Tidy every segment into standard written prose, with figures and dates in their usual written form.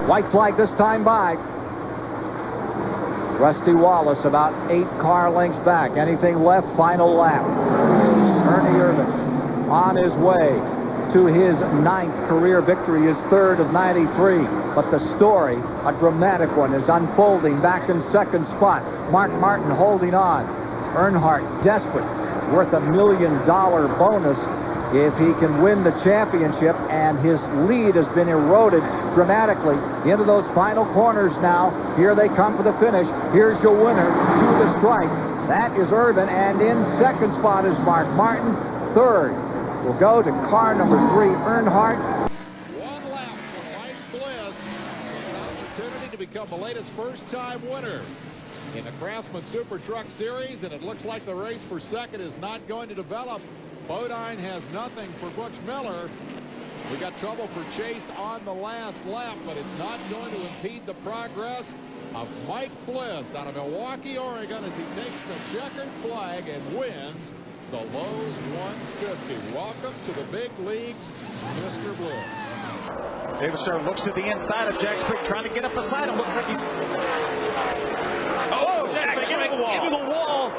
White flag this time by. Rusty Wallace about 8 car lengths back. Anything left? Final lap. Ernie Irvan on his way to his 9th career victory, his 3rd of 93. But the story, a dramatic one, is unfolding back in 2nd spot. Mark Martin holding on. Earnhardt desperate, worth $1 million bonus if he can win the championship, and his lead has been eroded dramatically into those final corners now. Here they come for the finish. Here's your winner to the stripe. That is Irvan, and in 2nd spot is Mark Martin. 3rd will go to car number 3, Earnhardt. One lap for Mike Bliss. An opportunity to become the latest first-time winner in the Craftsman Super Truck Series, and it looks like the race for 2nd is not going to develop. Bodine has nothing for Butch Miller. We got trouble for Chase on the last lap, but it's not going to impede the progress of Mike Bliss out of Milwaukee, Oregon, as he takes the checkered flag and wins the Lowe's 150. Welcome to the big leagues, Mr. Bliss. David Starr looks to the inside of Jack Sprague, trying to get up beside him. Looks like he's... Oh, Jack Sprague into the wall.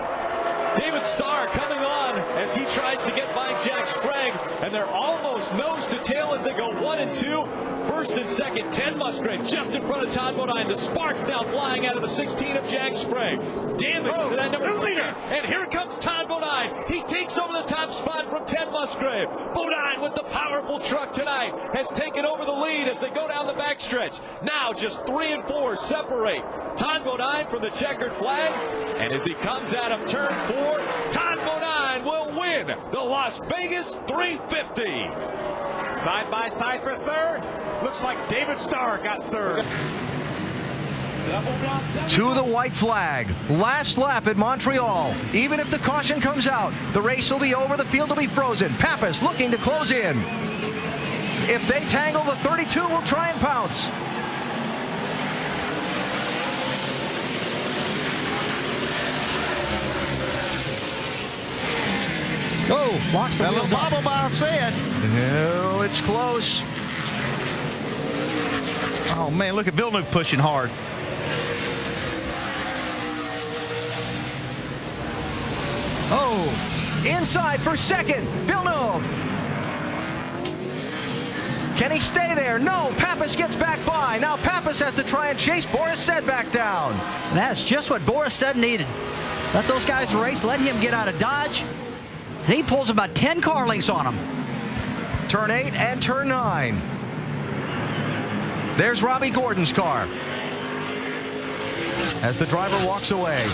David Starr coming on as he tries to get by Jack Sprague, and they're almost nose to tail as they go 1 and 2. 1st and 2nd, 10 Musgrave just in front of Todd Bodine. The sparks now flying out of the 16 of Jack Sprague. Damage to that number leader. And here comes Todd Bodine. He takes over the top spot from 10 Musgrave. Bodine with the powerful truck tonight has taken over the lead as they go down the backstretch. Now just 3 and 4 separate Todd Bodine from the checkered flag. And as he comes out of turn 4, Todd Bodine will win the Las Vegas 350. Side by side for 3rd. Looks like David Starr got 3rd. To the white flag. Last lap at Montreal. Even if the caution comes out, the race will be over. The field will be frozen. Pappas looking to close in. If they tangle, the 32 will try and pounce. Oh, walks the wheels bobble bounce in. No, it's close. Oh, man, look at Villeneuve pushing hard. Oh, inside for 2nd, Villeneuve. Can he stay there? No, Pappas gets back by. Now Pappas has to try and chase Boris Said back down. That's just what Boris Said needed. Let those guys race, let him get out of Dodge. And he pulls about 10 car lengths on him. Turn 8 and turn 9. There's Robbie Gordon's car as the driver walks away.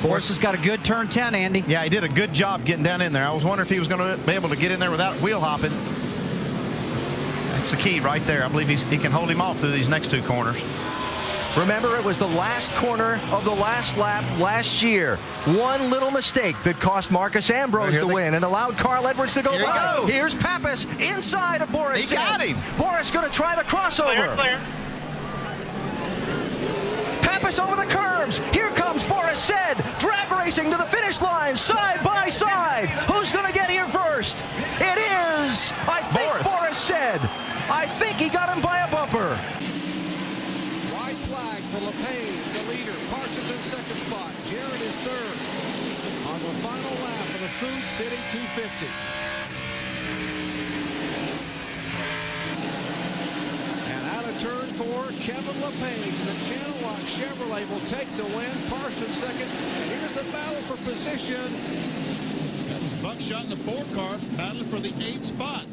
Boris has got a good turn 10, Andy. Yeah, he did a good job getting down in there. I was wondering if he was going to be able to get in there without wheel hopping. That's the key right there. I believe he can hold him off through these next 2 corners. Remember, it was the last corner of the last lap last year. One little mistake that cost Marcus Ambrose the win and allowed Carl Edwards to go by. Here's Pappas inside of Boris. He got him. Boris going to try the crossover. Clear. Pappas over the curbs. Here comes Boris Said, drag racing to the finish line, side by side. Who's going to get here first? It is, I think, Boris Said. I think he got him by a bumper. White flag for LePage, the leader. Parsons in 2nd spot. Jarrett is 3rd on the final lap of the Food City 250. And out of turn 4, Kevin LePage. The Channel Lock Chevrolet will take the win. Parsons 2nd. And here's the battle for position. That was Buckshot in the 4 car battling for the 8th spot.